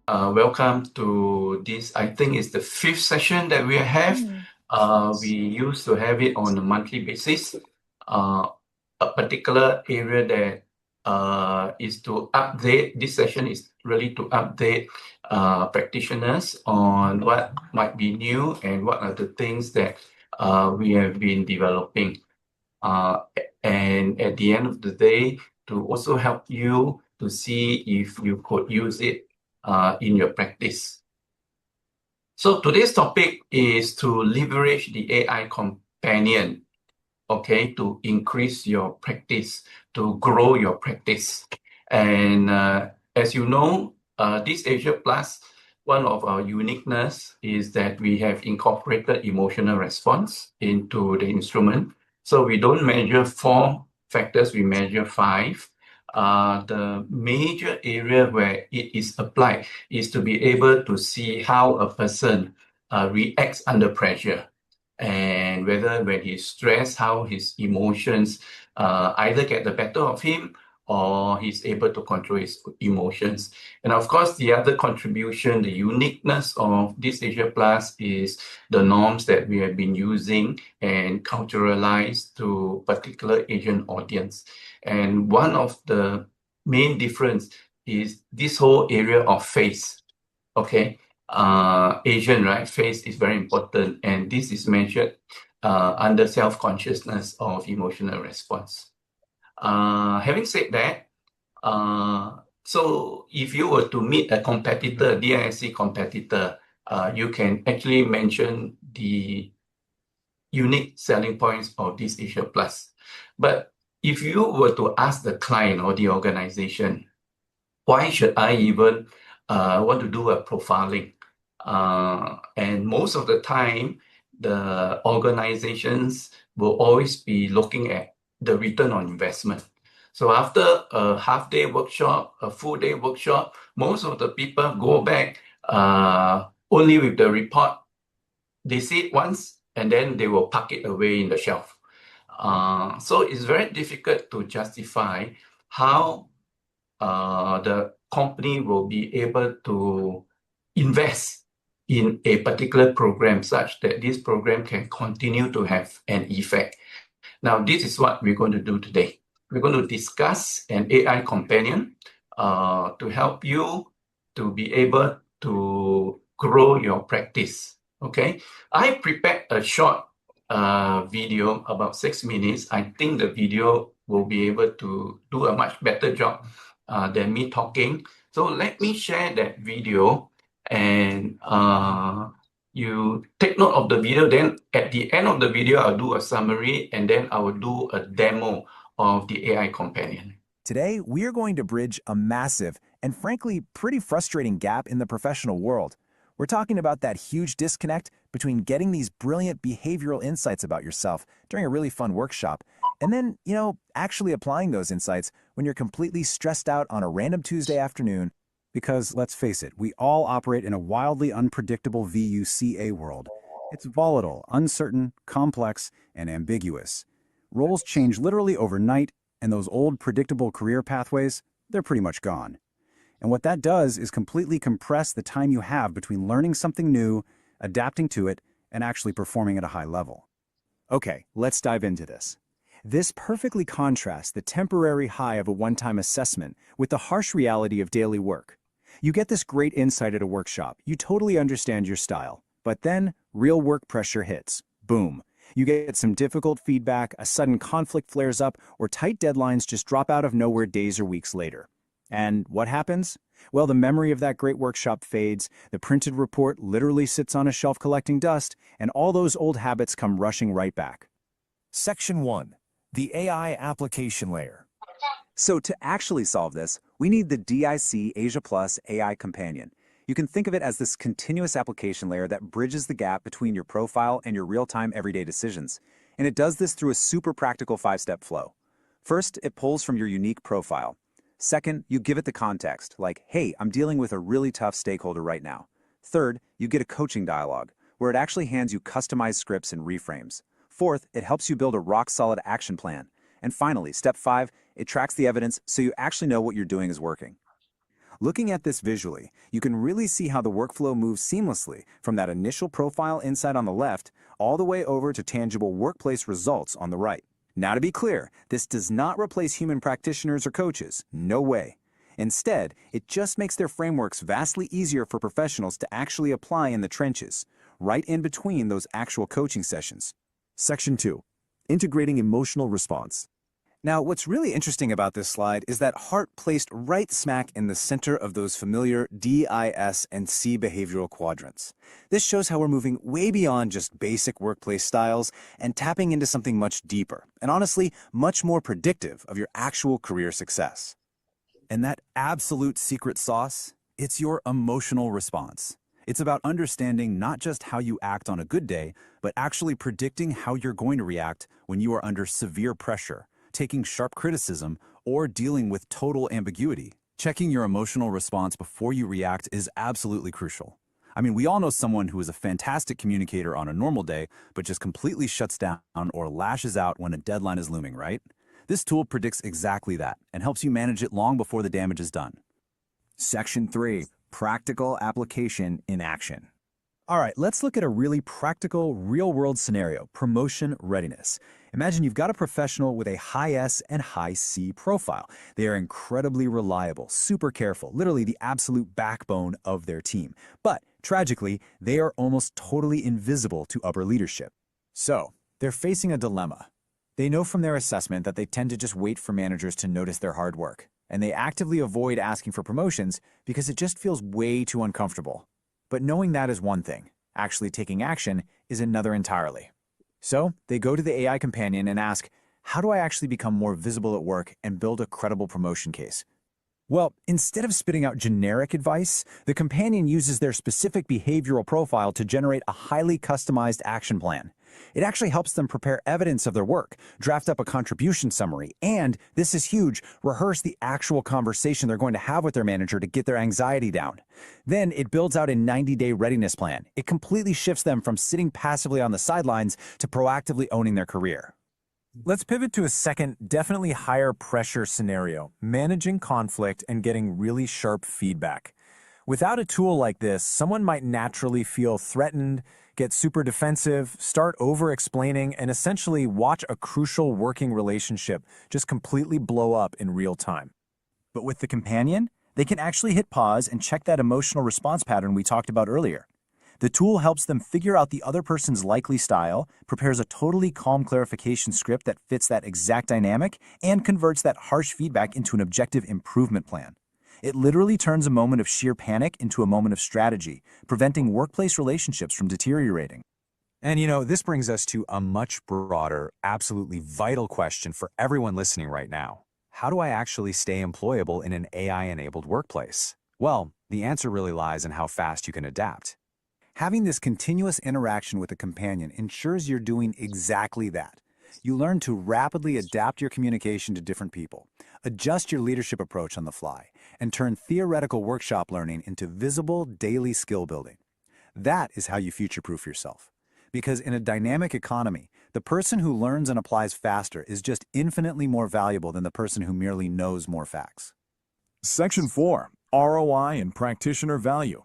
Welcome to this. I think it's the fifth session that we have. We used to have it on a monthly basis. A particular area that is to update. This session is really to update practitioners on what might be new and what are the things that we have been developing. And at the end of the day, to also help you to see if you could use it in your practice. So today's topic is to leverage the AI companion, okay, to increase your practice, to grow your practice. And as you know, DISCAsia Plus, one of our uniqueness is that we have incorporated emotional response into the instrument. So we don't measure 4 factors, we measure 5. The major area where it is applied is to be able to see how a person reacts under pressure, and whether when he's stressed, how his emotions either get the better of him or he's able to control his emotions. And of course, the other contribution, the uniqueness of DISCAsia Plus is the norms that we have been using and culturalized to particular Asian audience. And one of the main difference is this whole area of face, okay? Asian, right? Face is very important, and this is measured under self-consciousness of emotional response. Having said that, so if you were to meet a competitor, DISC competitor, you can actually mention the unique selling points of DISCAsia Plus. But if you were to ask the client or the organization, why should I even want to do a profiling? And most of the time, the organizations will always be looking at the return on investment. So after a half-day workshop, a full-day workshop, most of the people go back only with the report. They see it once, and then they will pack it away in the shelf. So it's very difficult to justify how the company will be able to invest in a particular program such that this program can continue to have an effect. Now, this is what we're going to do today. We're going to discuss an AI companion to help you to be able to grow your practice. Okay, I prepared a short video, about 6 minutes. I think the video will be able to do a much better job than me talking. So let me share that video, and you take note of the video. Then at the end of the video, I'll do a summary, and then I will do a demo of the AI companion. Today, we are going to bridge a massive and frankly pretty frustrating gap in the professional world. We're talking about that huge disconnect between getting these brilliant behavioral insights about yourself during a really fun workshop and then, actually applying those insights when you're completely stressed out on a random Tuesday afternoon. Because let's face it, we all operate in a wildly unpredictable VUCA world. It's volatile, uncertain, complex, and ambiguous. Roles change literally overnight, and those old predictable career pathways, they're pretty much gone. And what that does is completely compress the time you have between learning something new, adapting to it, and actually performing at a high level. Okay, let's dive into this. This perfectly contrasts the temporary high of a one-time assessment with the harsh reality of daily work. You get this great insight at a workshop, you totally understand your style, but then real work pressure hits. Boom. You get some difficult feedback, a sudden conflict flares up, or tight deadlines just drop out of nowhere days or weeks later. And what happens? Well, the memory of that great workshop fades, the printed report literally sits on a shelf collecting dust, and all those old habits come rushing right back. Section 1. The AI application layer. So to actually solve this, we need the DISCAsiaPlus AI companion. You can think of it as this continuous application layer that bridges the gap between your profile and your real-time everyday decisions. And it does this through a super practical 5-step flow. First, it pulls from your unique profile. Second, you give it the context, like, hey, I'm dealing with a really tough stakeholder right now. Third, you get a coaching dialogue, where it actually hands you customized scripts and reframes. Fourth, it helps you build a rock-solid action plan. And finally, step 5, it tracks the evidence so you actually know what you're doing is working. Looking at this visually, you can really see how the workflow moves seamlessly from that initial profile insight on the left all the way over to tangible workplace results on the right. Now, to be clear, this does not replace human practitioners or coaches. No way. Instead, it just makes their frameworks vastly easier for professionals to actually apply in the trenches, right in between those actual coaching sessions. Section 2. Integrating emotional response. Now, what's really interesting about this slide is that heart placed right smack in the center of those familiar D, I, S, and C behavioral quadrants. This shows how we're moving way beyond just basic workplace styles and tapping into something much deeper, and honestly, much more predictive of your actual career success. And that absolute secret sauce, it's your emotional response. It's about understanding not just how you act on a good day, but actually predicting how you're going to react when you are under severe pressure, taking sharp criticism, or dealing with total ambiguity. Checking your emotional response before you react is absolutely crucial. I mean, we all know someone who is a fantastic communicator on a normal day, but just completely shuts down or lashes out when a deadline is looming, right? This tool predicts exactly that and helps you manage it long before the damage is done. Section 3. Practical application in action. All right, let's look at a really practical, real-world scenario, promotion readiness. Imagine you've got a professional with a high S and high C profile. They are incredibly reliable, super careful, literally the absolute backbone of their team. But tragically, they are almost totally invisible to upper leadership. So, they're facing a dilemma. They know from their assessment that they tend to just wait for managers to notice their hard work, and they actively avoid asking for promotions because it just feels way too uncomfortable. But knowing that is one thing. Actually taking action is another entirely. So they go to the AI companion and ask, how do I actually become more visible at work and build a credible promotion case? Well, instead of spitting out generic advice, the companion uses their specific behavioral profile to generate a highly customized action plan. It actually helps them prepare evidence of their work, draft up a contribution summary, and, this is huge, rehearse the actual conversation they're going to have with their manager to get their anxiety down. Then it builds out a 90-day readiness plan. It completely shifts them from sitting passively on the sidelines to proactively owning their career. Let's pivot to a second, definitely higher pressure scenario, managing conflict and getting really sharp feedback. Without a tool like this, someone might naturally feel threatened, get super defensive, start over-explaining, and essentially watch a crucial working relationship just completely blow up in real time. But with the companion, they can actually hit pause and check that emotional response pattern we talked about earlier. The tool helps them figure out the other person's likely style, prepares a totally calm clarification script that fits that exact dynamic, and converts that harsh feedback into an objective improvement plan. It literally turns a moment of sheer panic into a moment of strategy, preventing workplace relationships from deteriorating. And this brings us to a much broader, absolutely vital question for everyone listening right now. How do I actually stay employable in an AI-enabled workplace? Well, the answer really lies in how fast you can adapt. Having this continuous interaction with a companion ensures you're doing exactly that. You learn to rapidly adapt your communication to different people, adjust your leadership approach on the fly, and turn theoretical workshop learning into visible daily skill building. That is how you future-proof yourself. Because in a dynamic economy, the person who learns and applies faster is just infinitely more valuable than the person who merely knows more facts. Section 4. ROI and practitioner value.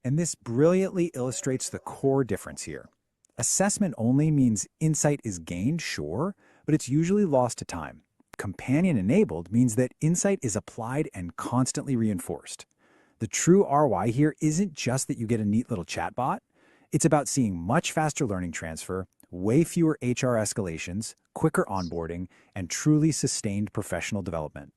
And this brilliantly illustrates the core difference here. Assessment only means insight is gained, sure, but it's usually lost to time. Companion-enabled means that insight is applied and constantly reinforced. The true ROI here isn't just that you get a neat little chatbot. It's about seeing much faster learning transfer, way fewer HR escalations, quicker onboarding, and truly sustained professional development.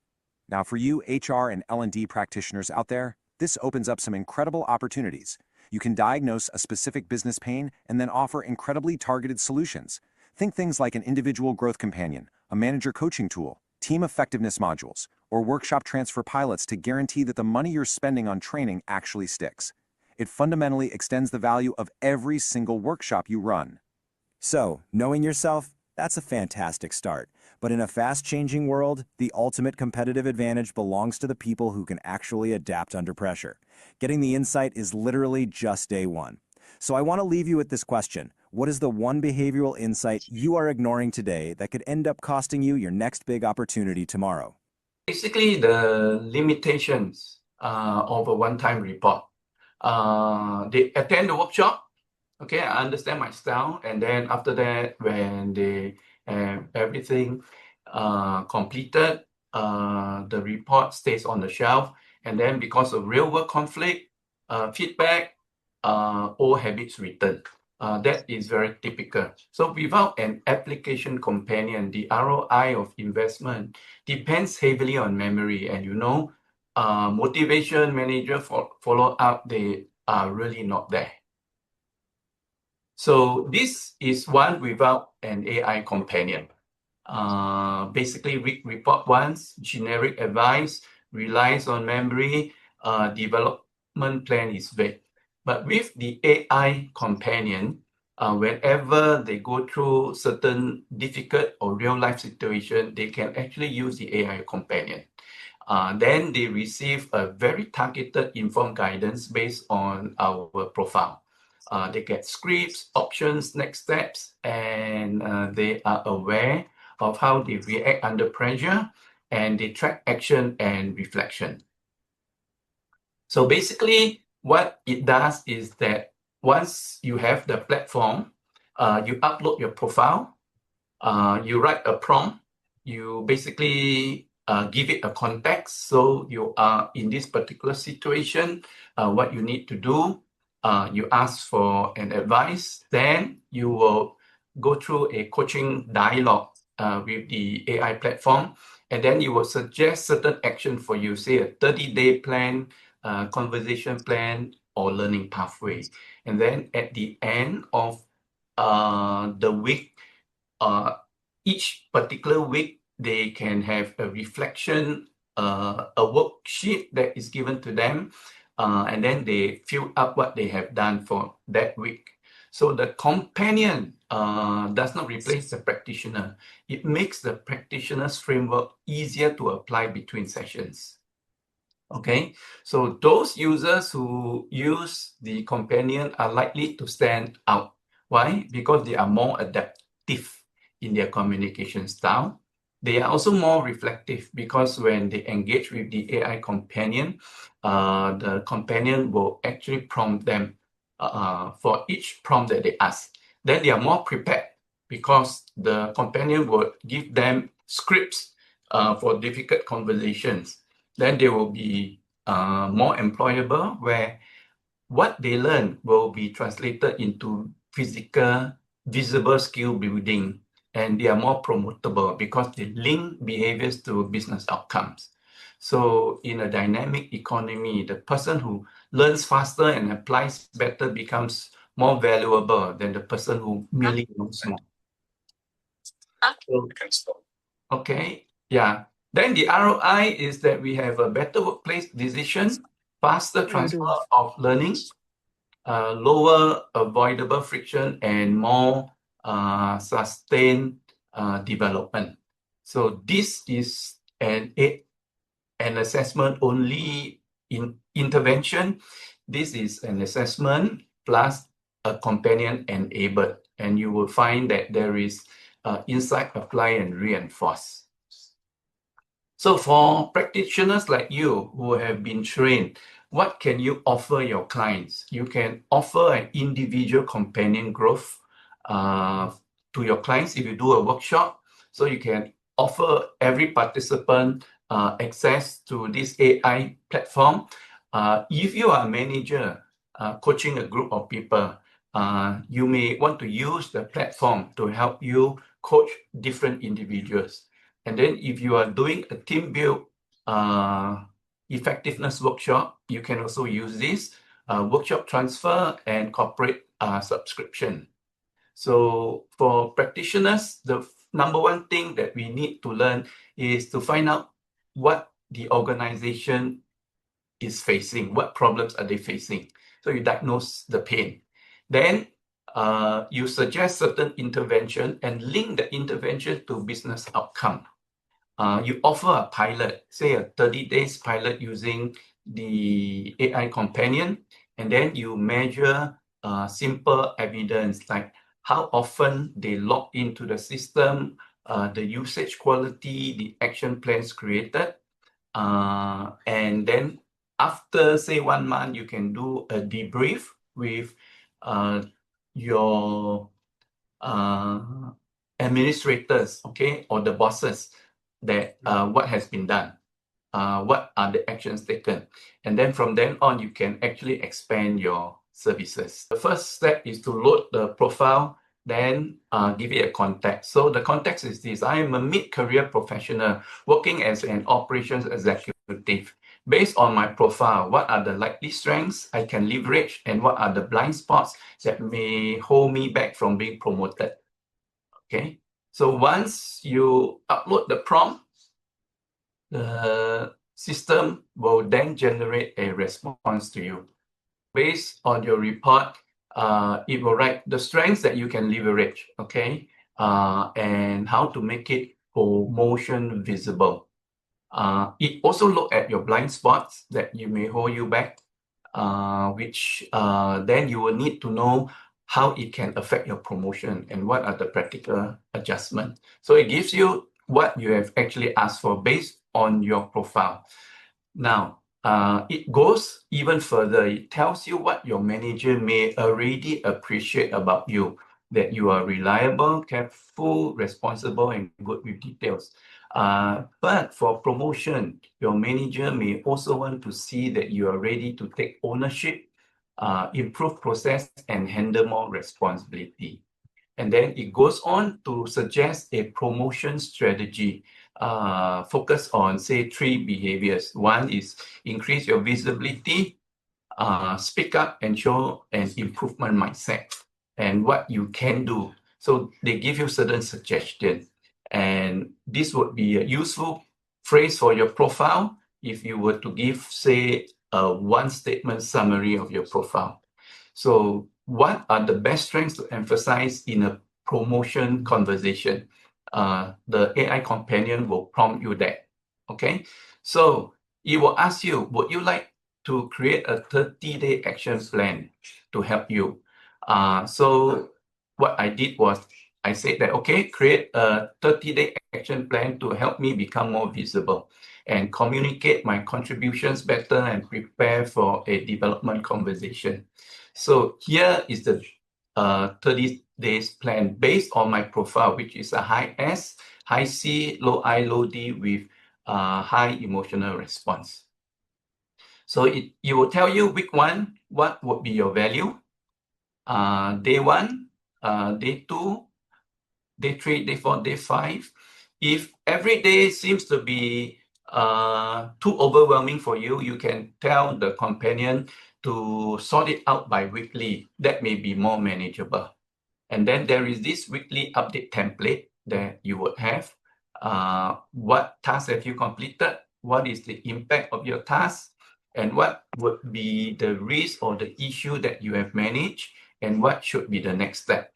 Now, for you HR and L&D practitioners out there, this opens up some incredible opportunities. You can diagnose a specific business pain and then offer incredibly targeted solutions. Think things like an individual growth companion, a manager coaching tool, team effectiveness modules, or workshop transfer pilots to guarantee that the money you're spending on training actually sticks. It fundamentally extends the value of every single workshop you run. So, knowing yourself, that's a fantastic start. But in a fast-changing world, the ultimate competitive advantage belongs to the people who can actually adapt under pressure. Getting the insight is literally just day one. So I want to leave you with this question. What is the one behavioral insight you are ignoring today that could end up costing you your next big opportunity tomorrow? Basically, the limitations of a one-time report. They attend the workshop. Okay, I understand my style, and then after that, when they have everything completed, the report stays on the shelf, and then because of real-world conflict, feedback, old habits return. That is very typical. So without an application companion, the ROI of investment depends heavily on memory, and motivation, manager, follow up, they are really not there. So this is one without an AI companion. Basically, report once, generic advice, relies on memory, development plan is vague. But with the AI companion, whenever they go through certain difficult or real-life situation, they can actually use the AI companion. Then they receive a very targeted informed guidance based on our profile. They get scripts, options, next steps, and they are aware of how they react under pressure, and they track action and reflection. So basically, what it does is that once you have the platform, you upload your profile, you write a prompt, you basically give it a context. So you are in this particular situation, what you need to do. You ask for an advice, then you will go through a coaching dialogue with the AI platform, and then you will suggest certain action for you, say a 30-day plan, conversation plan, or learning pathway. And then at the end of the week, each particular week, they can have a reflection, a worksheet that is given to them, and then they fill up what they have done for that week. So the companion does not replace the practitioner. It makes the practitioner's framework easier to apply between sessions. Okay, so those users who use the companion are likely to stand out. Why? Because they are more adaptive in their communication style. They are also more reflective because when they engage with the AI companion, the companion will actually prompt them for each prompt that they ask. Then they are more prepared because the companion will give them scripts for difficult conversations. Then they will be more employable, where what they learn will be translated into physical, visible skill building, and they are more promotable because they link behaviors to business outcomes. So in a dynamic economy, the person who learns faster and applies better becomes more valuable than the person who merely knows more. Okay, yeah. Then the ROI is that we have a better workplace decision, faster transfer of learning, lower avoidable friction, and more sustained development. So this is an assessment only in intervention. This is an assessment plus a companion enabled, and you will find that there is insight, apply, and reinforce. So for practitioners like you who have been trained, what can you offer your clients? You can offer an individual companion growth to your clients if you do a workshop. So you can offer every participant access to this AI platform. If you are a manager coaching a group of people, you may want to use the platform to help you coach different individuals. And then if you are doing a team build effectiveness workshop, you can also use this workshop transfer and corporate subscription. So for practitioners, the number one thing that we need to learn is to find out what the organization is facing, what problems are they facing. So you diagnose the pain. Then you suggest certain intervention and link the intervention to business outcome. You offer a pilot, say a 30 days pilot using the AI companion, and then you measure simple evidence like how often they log into the system, the usage quality, the action plans created, and then after, say, 1 month, you can do a debrief with your administrators, okay, or the bosses, that what has been done, what are the actions taken. And then from then on, you can actually expand your services. The first step is to load the profile, then give it a context. So the context is this: I am a mid-career professional working as an operations executive. Based on my profile, what are the likely strengths I can leverage, and what are the blind spots that may hold me back from being promoted? Okay, so once you upload the prompt, the system will then generate a response to you. Based on your report, it will write the strengths that you can leverage, okay, and how to make it promotion visible. It also look at your blind spots that you may hold you back, which then you will need to know how it can affect your promotion and what are the practical adjustments. So it gives you what you have actually asked for based on your profile. Now, it goes even further. It tells you what your manager may already appreciate about you, that you are reliable, careful, responsible, and good with details. But for promotion, your manager may also want to see that you are ready to take ownership, improve process, and handle more responsibility. And then it goes on to suggest a promotion strategy, focus on, say, 3 behaviors. One is increase your visibility, speak up and show an improvement mindset, and what you can do. So they give you certain suggestions. And this would be a useful phrase for your profile if you were to give, say, a 1-statement summary of your profile. So what are the best strengths to emphasize in a promotion conversation? The AI companion will prompt you that, okay? So it will ask you, would you like to create a 30-day action plan to help you? So what I did was I said that, okay, create a 30-day action plan to help me become more visible and communicate my contributions better and prepare for a development conversation. So here is the 30 days plan based on my profile, which is a high S, high C, low I, low D with high emotional response. So it will tell you week 1, what would be your value, day 1, day 2, day 3, day 4, day 5. If every day seems to be too overwhelming for you, you can tell the companion to sort it out by weekly. That may be more manageable. And then there is this weekly update template that you would have. What tasks have you completed? What is the impact of your task? And what would be the risk or the issue that you have managed? And what should be the next step?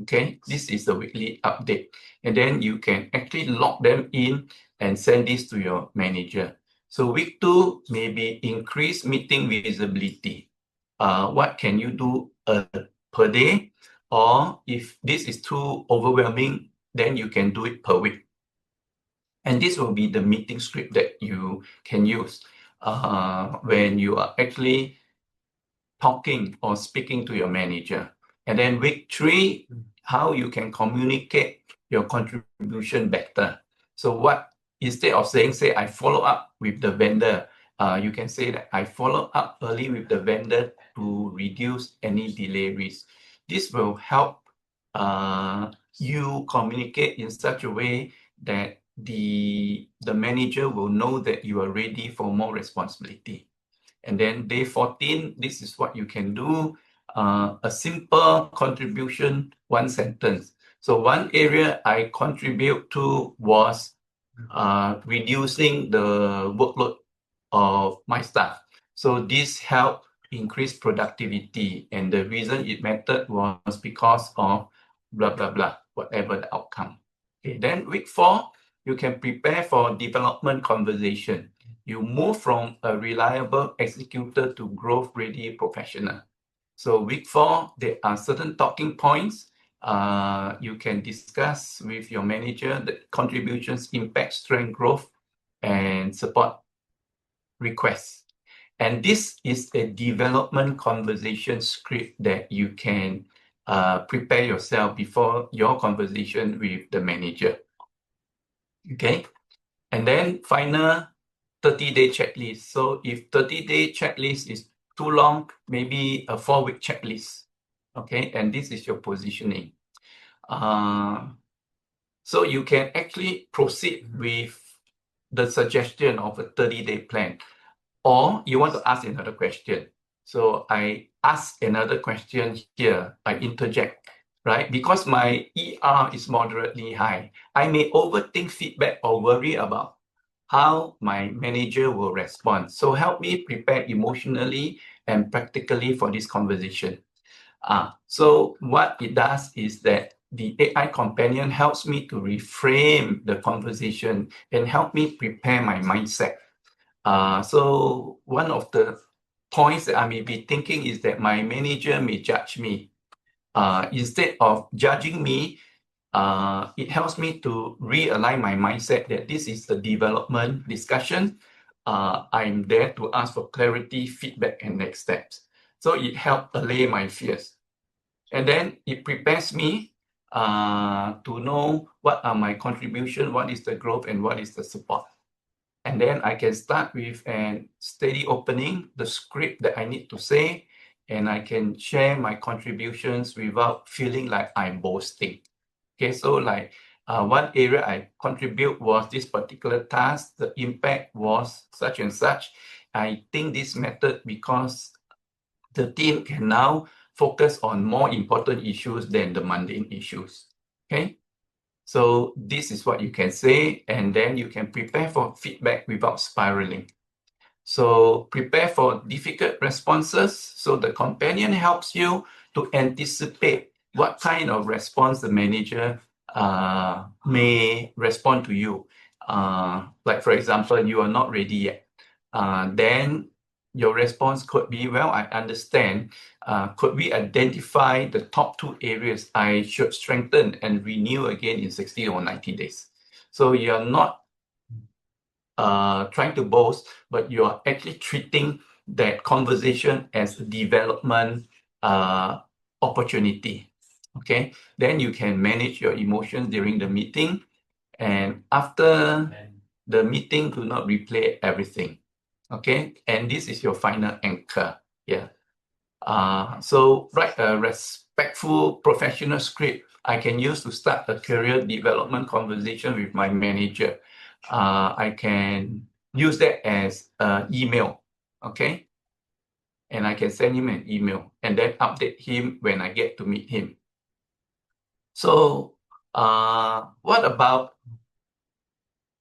Okay, this is the weekly update. And then you can actually log them in and send this to your manager. So week 2, maybe increase meeting visibility. What can you do per day? Or if this is too overwhelming, then you can do it per week. And this will be the meeting script that you can use when you are actually talking or speaking to your manager. And then week 3, how you can communicate your contribution better. So what, instead of saying, say, I follow up with the vendor, you can say that I follow up early with the vendor to reduce any delay risk. This will help you communicate in such a way that the manager will know that you are ready for more responsibility. And then day 14, this is what you can do. A simple contribution, 1 sentence. So one area I contribute to was reducing the workload of my staff. So this helped increase productivity. And the reason it mattered was because of blah, blah, blah, whatever the outcome. Okay, then week 4, you can prepare for development conversation. You move from a reliable executor to growth-ready professional. So week 4, there are certain talking points. You can discuss with your manager the contributions, impact, strength, growth, and support requests. And this is a development conversation script that you can prepare yourself before your conversation with the manager. Okay, and then final 30-day checklist. So if 30-day checklist is too long, maybe a 4-week checklist. Okay, and this is your positioning. So you can actually proceed with the suggestion of a 30-day plan, or you want to ask another question. So I ask another question here, I interject, right? Because my ER is moderately high, I may overthink feedback or worry about how my manager will respond. So help me prepare emotionally and practically for this conversation. So what it does is that the AI companion helps me to reframe the conversation and help me prepare my mindset. So one of the points that I may be thinking is that my manager may judge me. Instead of judging me, it helps me to realign my mindset that this is a development discussion. I'm there to ask for clarity, feedback, and next steps. So it helps allay my fears. And then it prepares me to know what are my contribution, what is the growth, and what is the support. And then I can start with a steady opening, the script that I need to say, and I can share my contributions without feeling like I'm boasting. Okay, so like one area I contribute was this particular task, the impact was such and such. I think this method because the team can now focus on more important issues than the mundane issues. Okay, so this is what you can say, and then you can prepare for feedback without spiraling. So prepare for difficult responses. So the companion helps you to anticipate what kind of response the manager may respond to you. Like for example, you are not ready yet. Then your response could be, well, I understand. Could we identify the top 2 areas I should strengthen and renew again in 60 or 90 days? So you're not trying to boast, but you are actually treating that conversation as a development opportunity. Okay, then you can manage your emotions during the meeting, and after the meeting, do not replay everything. Okay, and this is your final anchor. Yeah. So write a respectful professional script I can use to start a career development conversation with my manager. I can use that as an email, okay? And I can send him an email and then update him when I get to meet him. So what about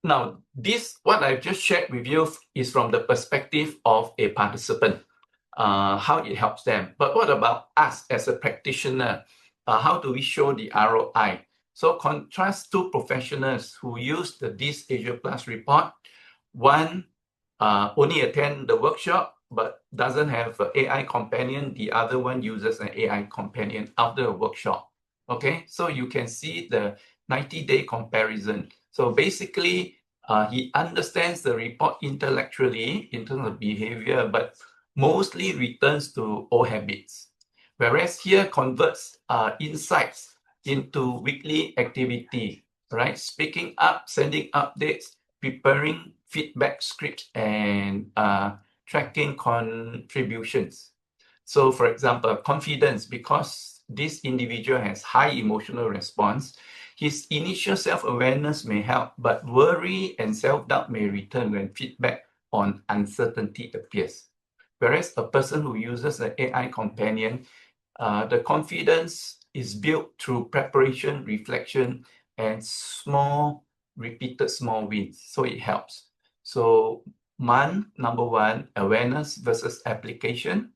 now? This, what I've just shared with you, is from the perspective of a participant. How it helps them. But what about us as a practitioner? How do we show the ROI? So contrast 2 professionals who use the DISCAsiaPlus report. One only attend the workshop but doesn't have an AI companion. The other one uses an AI companion after a workshop. Okay, so you can see the 90-day comparison. So basically, he understands the report intellectually in terms of behavior, but mostly returns to old habits. Whereas here converts insights into weekly activity, right? Speaking up, sending updates, preparing feedback scripts, and tracking contributions. So for example, confidence, because this individual has high emotional response, his initial self-awareness may help, but worry and self-doubt may return when feedback on uncertainty appears. Whereas a person who uses an AI companion, the confidence is built through preparation, reflection, and repeated small wins. So it helps. So number 1, awareness versus application.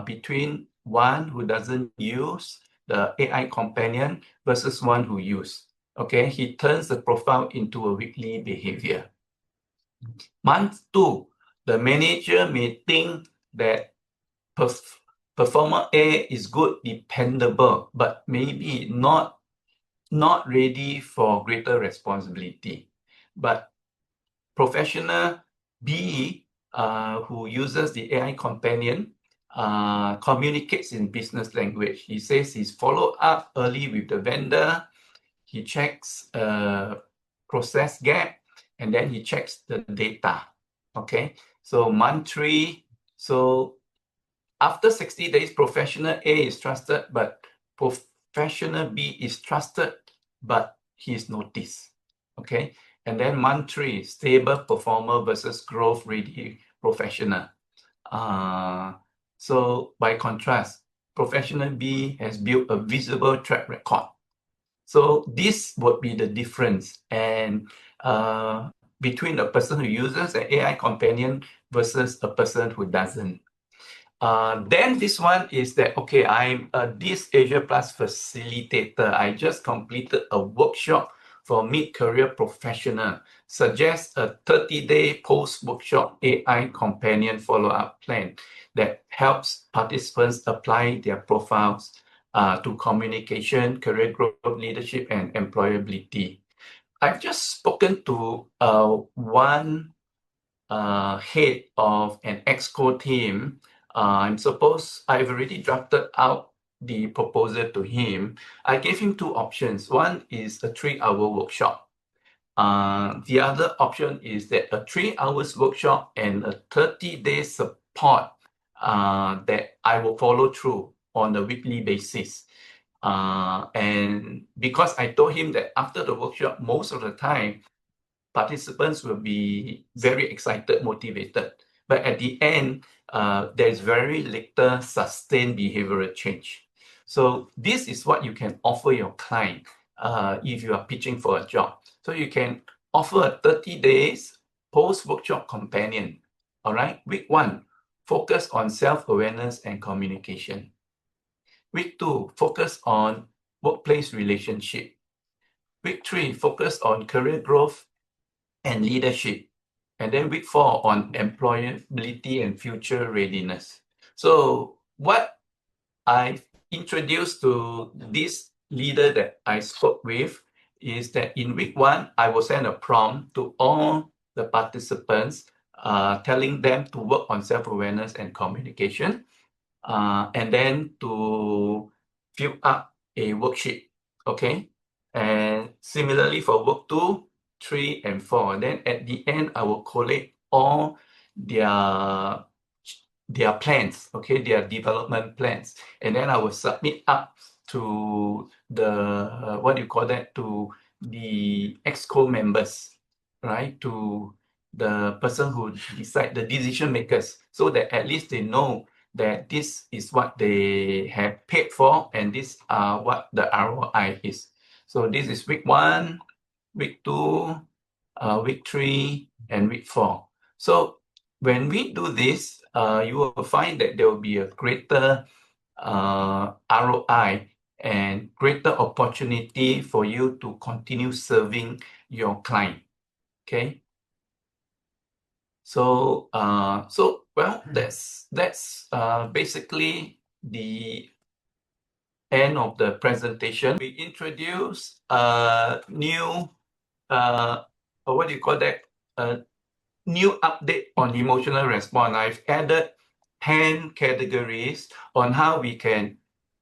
Between one who doesn't use the AI companion versus one who uses. Okay, he turns the profile into a weekly behavior. Month 2, the manager may think that performer A is good, dependable, but maybe not ready for greater responsibility. But professional B who uses the AI companion communicates in business language. He says he's followed up early with the vendor, he checks process gap, and then he checks the data. Okay, so month 3, so after 60 days, professional A is trusted, but professional B is trusted, but he is noticed. Okay, and then month 3, stable performer versus growth ready professional. So by contrast, professional B has built a visible track record. So this would be the difference, and between a person who uses an AI companion versus a person who doesn't. Then this one is that, okay, I'm a DISCAsiaPlus facilitator. I just completed a workshop for mid-career professional. Suggest a 30-day post-workshop AI companion follow-up plan that helps participants apply their profiles to communication, career growth, leadership, and employability. I've just spoken to one head of an exco team. I'm suppose I've already drafted out the proposal to him. I gave him 2 options. One is a 3-hour workshop. The other option is that a 3 hours workshop and a 30-day support that I will follow through on a weekly basis. And because I told him that after the workshop, most of the time, participants will be very excited, motivated. But at the end, there's very little sustained behavioral change. So this is what you can offer your client if you are pitching for a job. So you can offer a 30 days post-workshop companion. All right, week 1, focus on self-awareness and communication. Week 2, focus on workplace relationship. Week 3, focus on career growth and leadership. And then week 4 on employability and future readiness. So what I introduced to this leader that I spoke with is that in week 1, I will send a prompt to all the participants telling them to work on self-awareness and communication, and then to fill up a worksheet, okay? And similarly for work 2, 3, and 4. Then at the end, I will collate all their plans, okay, their development plans, and then I will submit up to the to the exco members, right? To the person who decide, the decision makers, so that at least they know that this is what they have paid for, and this are what the ROI is. So this is week 1, week 2, week 3, and week 4. So when we do this, you will find that there will be a greater ROI and greater opportunity for you to continue serving your client. Okay. So, well, that's basically the end of the presentation. We introduced a new, what do you call that? A new update on emotional response. I've added 10 categories on how we can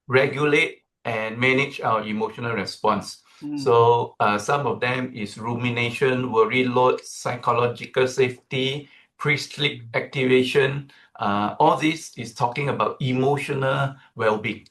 regulate and manage our emotional response. So some of them is rumination, worry load, psychological safety, pre-sleep activation. All this is talking about emotional well-being.